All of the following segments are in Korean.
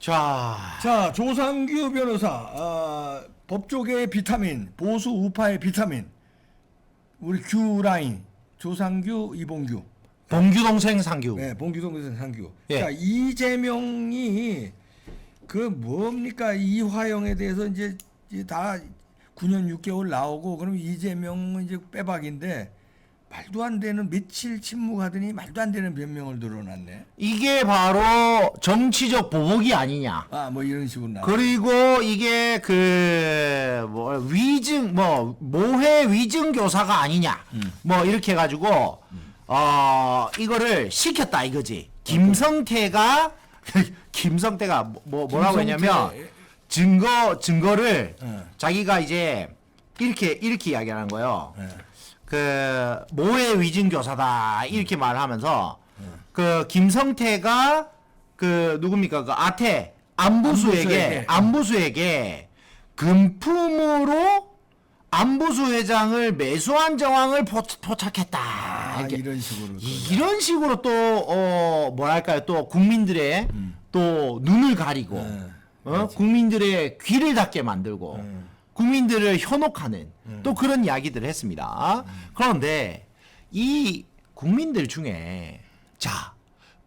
자, 조상규 변호사, 법조계의 비타민, 보수 우파의 비타민, 우리 규라인, 조상규, 이봉규. 봉규 동생 상규. 네, 봉규 동생 상규. 예. 자, 이재명이 그 뭡니까 이화영에 대해서 이제 다 9년 6개월 나오고 그럼 이재명은 이제 빼박인데 말도 안 되는 며칠 침묵하더니 말도 안 되는 변명을 늘어났네. 이게 바로 정치적 보복이 아니냐. 뭐 이런 식으로 나. 그리고 이게 위증 모해 위증 교사가 아니냐. 뭐 이렇게 해 가지고 이거를 시켰다 이거지. 김성태가 뭐라고 했냐면 증거를 자기가 이제 이렇게 이야기하는 거예요. 그 모해 위증 교사다 이렇게 말하면서 그 김성태가 그 누굽니까 그 안부수에게 금품으로 안부수 회장을 매수한 정황을 포착했다. 이런 식으로 또 뭐랄까요 또 국민들의 또 눈을 가리고 국민들의 귀를 닫게 만들고 국민들을 현혹하는 또 그런 이야기들을 했습니다. 그런데 이 국민들 중에 자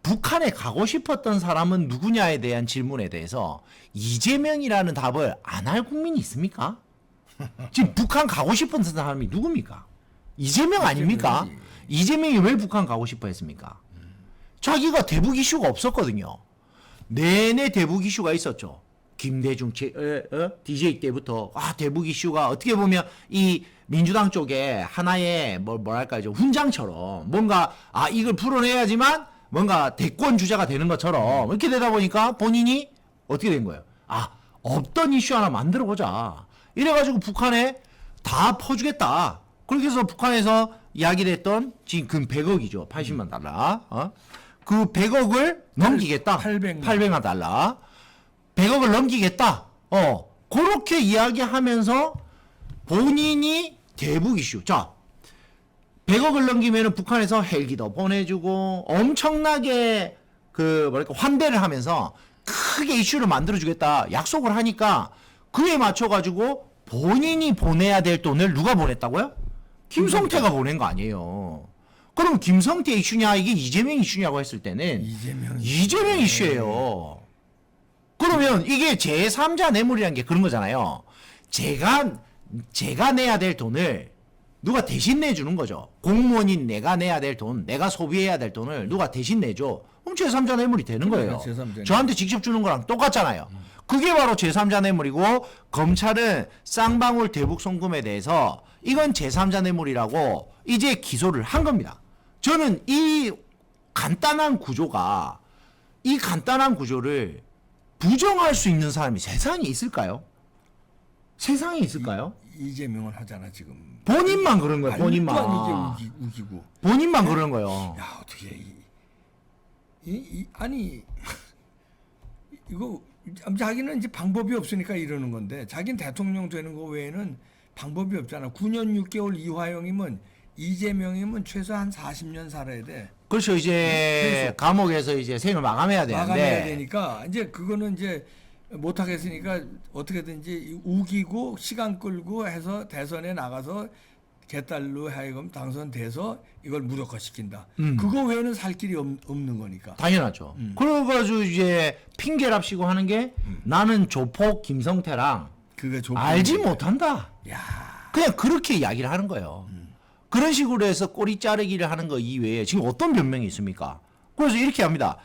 북한에 가고 싶었던 사람은 누구냐에 대한 질문에 대해서 이재명이라는 답을 안 할 국민이 있습니까? 지금 북한 가고 싶은 사람이 누굽니까? 이재명 아닙니까? 이재명이 왜 북한 가고 싶어 했습니까? 자기가 대북 이슈가 없었거든요. 내내 대북 이슈가 있었죠. 김대중 DJ 때부터 대북 이슈가 어떻게 보면 이 민주당 쪽에 하나의 뭐랄까 좀 훈장처럼 뭔가 이걸 풀어내야지만 뭔가 대권 주자가 되는 것처럼 이렇게 되다 보니까 본인이 어떻게 된 거예요? 없던 이슈 하나 만들어 보자. 이래가지고 북한에 다 퍼주겠다. 그렇게 해서 북한에서 이야기를 했던 지금 금 100억이죠. 80만 달러. 그 100억을 넘기겠다. 800만 달러. 100억을 넘기겠다. 그렇게 이야기하면서 본인이 대북 이슈. 자, 100억을 넘기면은 북한에서 헬기도 보내주고 엄청나게 환대를 하면서 크게 이슈를 만들어주겠다. 약속을 하니까 그에 맞춰가지고 본인이 보내야 될 돈을 누가 보냈다고요? 김성태가 보낸 거 아니에요. 그럼 김성태 이슈냐 이게 이재명 이슈냐고 했을 때는 이재명 이슈예요. 그러면 이게 제3자 뇌물이라는 게 그런 거잖아요. 제가 내야 될 돈을 누가 대신 내주는 거죠. 공무원인 내가 내야 될 돈, 내가 소비해야 될 돈을 누가 대신 내줘. 그럼 제3자 뇌물이 되는 거예요. 저한테 직접 주는 거랑 똑같잖아요. 그게 바로 제3자 뇌물이고 검찰은 쌍방울 대북 송금에 대해서 이건 제3자 뇌물이라고 이제 기소를 한 겁니다. 저는 이 간단한 구조를 부정할 수 있는 사람이 세상에 있을까요? 세상에 있을까요? 이재명을 하잖아 지금. 본인만 그런 거예요. 본인만. 이게 우기고. 본인만 그런 거예요. 야 어떻게 아니 이거 자기는 이제 방법이 없으니까 이러는 건데 자기는 대통령 되는 거 외에는 방법이 없잖아. 9년 6개월 이화영이면 이재명이면 최소한 40년 살아야 돼. 그렇죠. 이제 감옥에서 이제 생을 마감해야 되는데. 마감해야 되니까 이제 그거는 이제 못 하겠으니까 어떻게든지 우기고 시간 끌고 해서 대선에 나가서 개딸로 하여금 당선돼서 이걸 무력화시킨다. 그거 외에는 살 길이 없는 거니까. 당연하죠. 그래가지고 이제 핑계랍시고 하는 게 나는 조폭 김성태랑 알지 못한다. 야. 그냥 그렇게 이야기를 하는 거예요. 그런 식으로 해서 꼬리 자르기를 하는 거 이외에 지금 어떤 변명이 있습니까? 그래서 이렇게 합니다.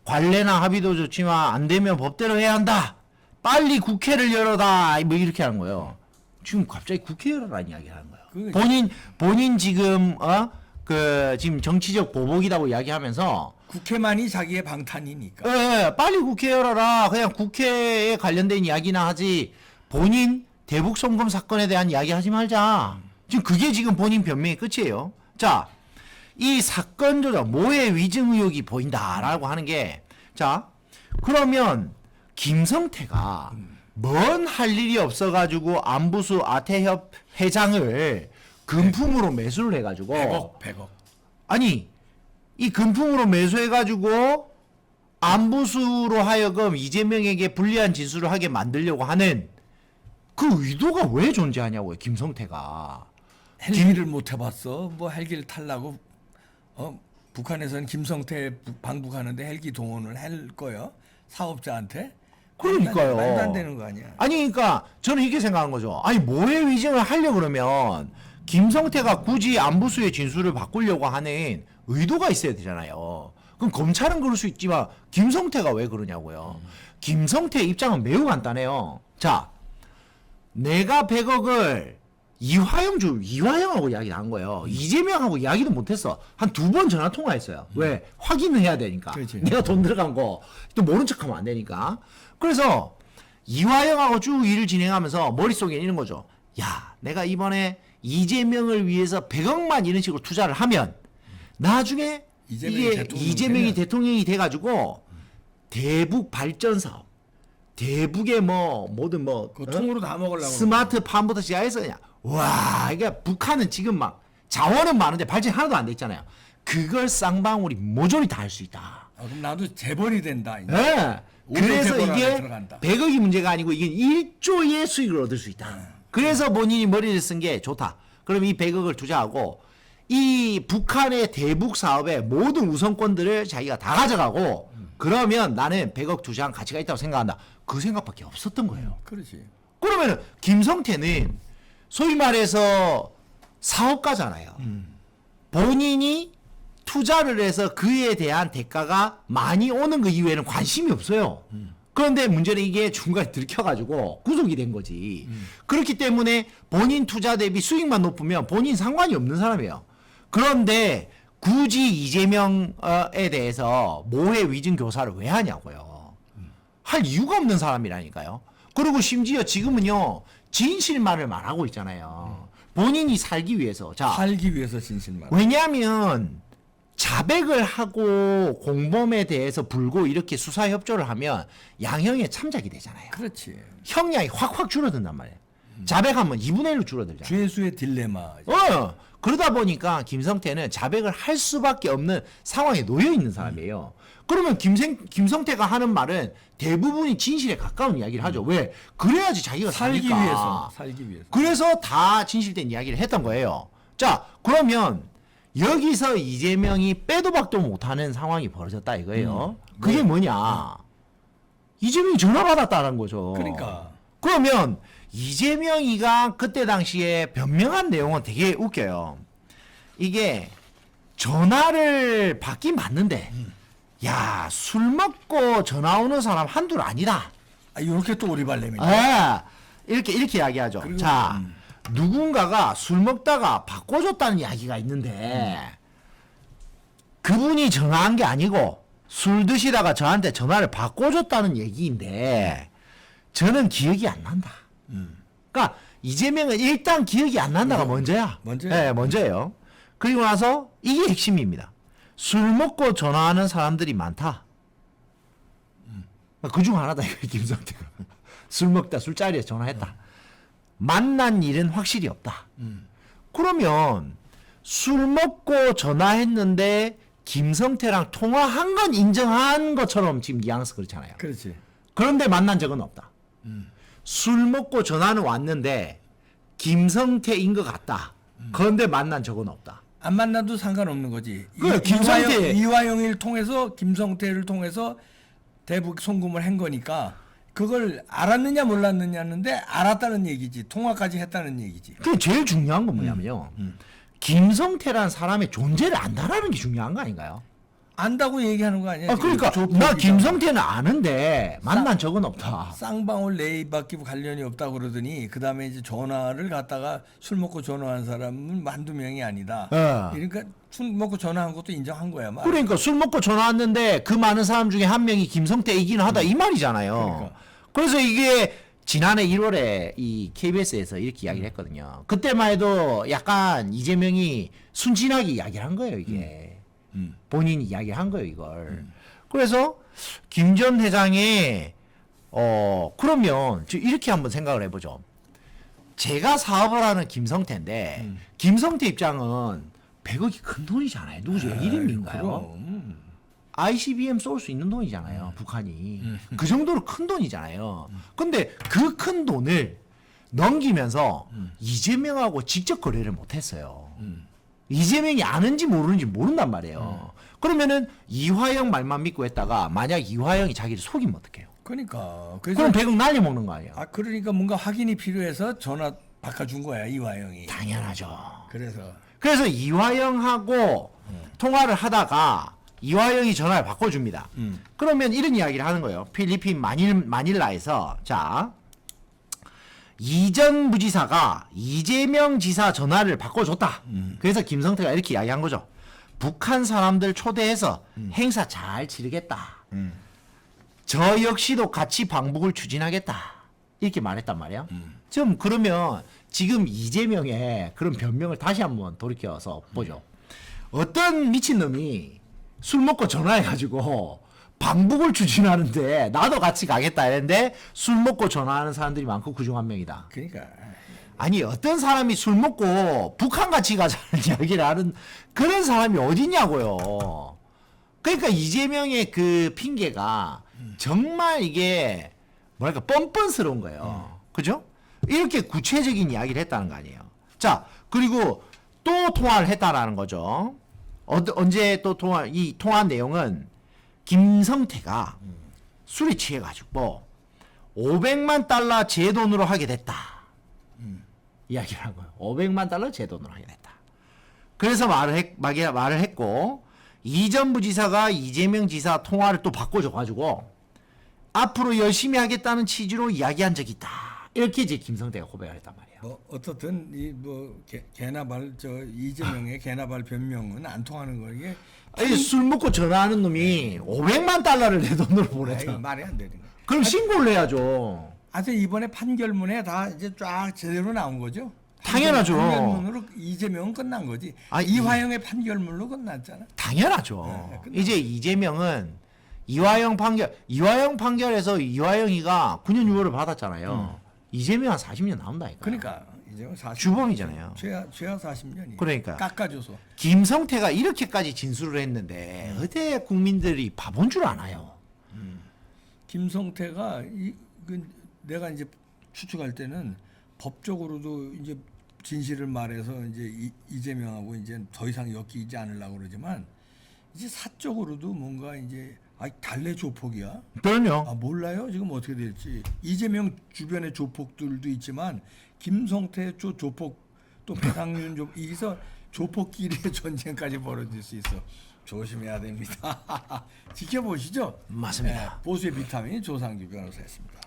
관례나 합의도 좋지만 안 되면 법대로 해야 한다. 빨리 국회를 열어다. 뭐 이렇게 하는 거예요. 지금 갑자기 국회 열어라는 이야기를 하는 거예요. 본인 지금 지금 정치적 보복이라고 이야기하면서 국회만이 자기의 방탄이니까. 네, 빨리 국회 열어라. 그냥 국회에 관련된 이야기나 하지. 본인 대북 송금 사건에 대한 이야기 하지 말자. 지금 그게 지금 본인 변명의 끝이에요. 자, 이 사건 조작 모해 위증 의혹이 보인다라고 하는 게 자, 그러면 김성태가 뭔 할 일이 없어가지고 안부수 아태협 회장을 금품으로 매수를 해가지고 100억. 아니 이 금품으로 매수해가지고 안보수로 하여금 이재명에게 불리한 진술을 하게 만들려고 하는 그 의도가 왜 존재하냐고요, 김성태가. 헬기를 못 해봤어. 뭐 헬기를 타려고 북한에서는 김성태 방북하는데 헬기 동원을 할 거요. 사업자한테. 그러니까요. 말도 안 되는 거 아니야. 아니 그러니까 저는 이렇게 생각하는 거죠. 아니 모해 위증을 하려 그러면 김성태가 굳이 안보수의 진술을 바꾸려고 하는 의도가 있어야 되잖아요. 그럼 검찰은 그럴 수 있지만 김성태가 왜 그러냐고요. 김성태의 입장은 매우 간단해요. 자, 내가 100억을 이화영하고 이야기 나온 거예요. 이재명하고 이야기도 못했어. 한 2번 전화 통화했어요. 왜? 확인을 해야 되니까. 그렇지. 내가 돈 들어간 거 또 모른 척하면 안 되니까. 그래서 이화영하고 쭉 일을 진행하면서 머릿속에 이런 거죠. 야, 내가 이번에 이재명을 위해서 100억만 이런 식으로 투자를 하면 나중에 이재명이 대통령이 돼가지고 대북 발전 사업, 대북의 뭐든 그 통으로 다 먹으려고. 스마트팜부터 시작해서 그냥 와, 이게 북한은 지금 막 자원은 많은데 발전 하나도 안 돼 있잖아요. 그걸 쌍방울이 모조리 다 할 수 있다. 그럼 나도 재벌이 된다. 이제. 네. 그래서 이게 들어간다. 100억이 문제가 아니고 이게 1조의 수익을 얻을 수 있다. 그래서 본인이 머리를 쓴 게 좋다. 그럼 이 100억을 투자하고 이 북한의 대북 사업의 모든 우선권들을 자기가 다 가져가고 그러면 나는 100억 투자한 가치가 있다고 생각한다. 그 생각밖에 없었던 거예요. 그렇지. 그러면 김성태는 소위 말해서 사업가잖아요. 본인이 투자를 해서 그에 대한 대가가 많이 오는 그 이후에는 관심이 없어요. 그런데 문제는 이게 중간에 들켜가지고 구속이 된 거지. 그렇기 때문에 본인 투자 대비 수익만 높으면 본인 상관이 없는 사람이에요. 그런데 굳이 이재명에 대해서 모해 위증 교사를 왜 하냐고요. 할 이유가 없는 사람이라니까요. 그리고 심지어 지금은요 진실만을 말하고 있잖아요. 본인이 살기 위해서. 자, 살기 위해서 진실만. 왜냐하면 자백을 하고 공범에 대해서 불고 이렇게 수사 협조를 하면 양형에 참작이 되잖아요. 그렇지. 형량이 확확 줄어든단 말이에요. 자백하면 2분의 1로 줄어들잖아요. 죄수의 딜레마. 그러다 보니까 김성태는 자백을 할 수밖에 없는 상황에 놓여 있는 사람이에요. 그러면 김성태가 하는 말은 대부분이 진실에 가까운 이야기를 하죠. 왜? 그래야지 자기가 살기 사니까. 위해서. 살기 위해서. 그래서 다 진실된 이야기를 했던 거예요. 자, 그러면 여기서 이재명이 빼도 박도 못하는 상황이 벌어졌다 이거예요. 그게 뭐냐? 이재명이 전화 받았다는 거죠. 그러니까. 그러면 이재명이가 그때 당시에 변명한 내용은 되게 웃겨요. 이게 전화를 받긴 받는데 야, 술 먹고 전화 오는 사람 한둘 아니다. 이렇게 또 오리발렘이네. 이렇게 이야기하죠. 그리고, 자, 누군가가 술 먹다가 바꿔줬다는 이야기가 있는데 그분이 전화한 게 아니고 술 드시다가 저한테 전화를 바꿔줬다는 얘기인데 저는 기억이 안 난다. 그러니까 이재명은 일단 기억이 안 난다가 먼저야. 네, 먼저예요. 그리고 나서 이게 핵심입니다. 술 먹고 전화하는 사람들이 많다. 그중 하나다 이거 김성태가. 술 먹다 술자리에 전화했다. 만난 일은 확실히 없다. 그러면 술 먹고 전화했는데 김성태랑 통화한 건 인정한 것처럼 지금 뉘앙스 그렇잖아요. 그렇지. 그런데 만난 적은 없다. 술 먹고 전화는 왔는데 김성태인 것 같다. 그런데 만난 적은 없다. 안 만나도 상관없는 거지. 그래, 김성태. 이화영을 통해서 김성태를 통해서 대북 송금을 한 거니까 그걸 알았느냐 몰랐느냐는데 알았다는 얘기지. 통화까지 했다는 얘기지. 그게 제일 중요한 건 뭐냐면요. 김성태라는 사람의 존재를 안다라는 게 중요한 거 아닌가요? 안다고 얘기하는 거 아니야? 그러니까 나 김성태는 아는데 만난 적은 없다. 쌍방울 네이밖에 관련이 없다 그러더니 그 다음에 이제 전화를 갖다가 술 먹고 전화한 사람은 한두 명이 아니다. 그러니까 술 먹고 전화한 것도 인정한 거야. 말. 그러니까 술 먹고 전화왔는데 그 많은 사람 중에 한 명이 김성태이긴 하다 이 말이잖아요. 그러니까. 그래서 이게 지난해 1월에 이 KBS에서 이렇게 이야기를 했거든요. 그때만 해도 약간 이재명이 순진하게 이야기를 한 거예요, 이게. 본인이 이야기를 한 거예요, 이걸. 그래서 김 전 회장이 그러면 이렇게 한번 생각을 해보죠. 제가 사업을 하는 김성태인데 김성태 입장은 100억이 큰 돈이잖아요. 누구죠? 이름인가요? ICBM 쏠 수 있는 돈이잖아요. 북한이. 그 정도로 큰 돈이잖아요. 근데 그 큰 돈을 넘기면서 이재명하고 직접 거래를 못했어요. 이재명이 아는지 모르는지 모른단 말이에요. 그러면은 이화영 말만 믿고 했다가 만약 이화영이 자기를 속이면 어떡해요? 그러니까 그럼 100억 날려먹는 거 아니에요? 그러니까 뭔가 확인이 필요해서 전화 바꿔준 거야 이화영이. 당연하죠. 그래서 이화영하고 통화를 하다가 이화영이 전화를 바꿔줍니다. 그러면 이런 이야기를 하는 거예요. 필리핀 마닐라에서 자 이전 부지사가 이재명 지사 전화를 바꿔줬다. 그래서 김성태가 이렇게 이야기한 거죠. 북한 사람들 초대해서 행사 잘 치르겠다. 저 역시도 같이 방북을 추진하겠다. 이렇게 말했단 말이야. 지금 그러면 지금 이재명의 그런 변명을 다시 한번 돌이켜서 보죠. 어떤 미친놈이 술 먹고 전화해가지고 방북을 추진하는데 나도 같이 가겠다 했는데 술 먹고 전화하는 사람들이 많고 그중 한 명이다. 그러니까 아니 어떤 사람이 술 먹고 북한 같이 가자는 이야기를 하는 그런 사람이 어딨냐고요. 그러니까 이재명의 그 핑계가 정말 이게 뭐랄까 뻔뻔스러운 거예요. 그죠? 이렇게 구체적인 이야기를 했다는 거 아니에요. 자, 그리고 또 통화를 했다라는 거죠. 언제 또 이 통화 내용은 김성태가 술이 취해가지고 500만 달러 제 돈으로 하게 됐다. 이야기를 한 거예요. 500만 달러 제 돈으로 하게 됐다. 그래서 말을 했고 이전 부지사가 이재명 지사 통화를 또 바꿔줘가지고 앞으로 열심히 하겠다는 취지로 이야기한 적이 있다. 이렇게 이제 김성태가 고백을 했단 말이에요. 뭐 어떻든 이 뭐 개나발 이재명의 개나발 변명은 안 통하는 거 이게 술 먹고 전화하는 놈이 500만 달러를 내 돈으로 보냈다. 말이 안 되는 거야. 그럼 신고를 해야죠. 이번에 판결문에 다 이제 쫙 제대로 나온 거죠. 당연하죠. 판결문으로 이재명은 끝난 거지. 이화영의 판결문으로 끝났잖아. 당연하죠. 이제 이재명은 이화영 판결에서 이화영이가 9년 6월을 받았잖아요. 이재명 한 40년 나온다니까. 그러니까 이재명 40년. 주범이잖아요. 죄가 40년이. 그러니까 깎아줘서. 김성태가 이렇게까지 진술을 했는데 어때 국민들이 바본 줄 아나요? 김성태가 내가 이제 추측할 때는 법적으로도 이제 진실을 말해서 이제 이재명하고 이제 더 이상 엮이지 않으려고 그러지만 이제 사적으로도 뭔가 이제 달래 조폭이야. 그럼요. 몰라요 지금 어떻게 될지. 이재명 주변의 조폭들도 있지만 김성태 조폭 또 배상윤 조폭 여기서 조폭끼리의 전쟁까지 벌어질 수 있어. 조심해야 됩니다. 지켜보시죠. 맞습니다. 보수의 비타민 조상규 변호사였습니다.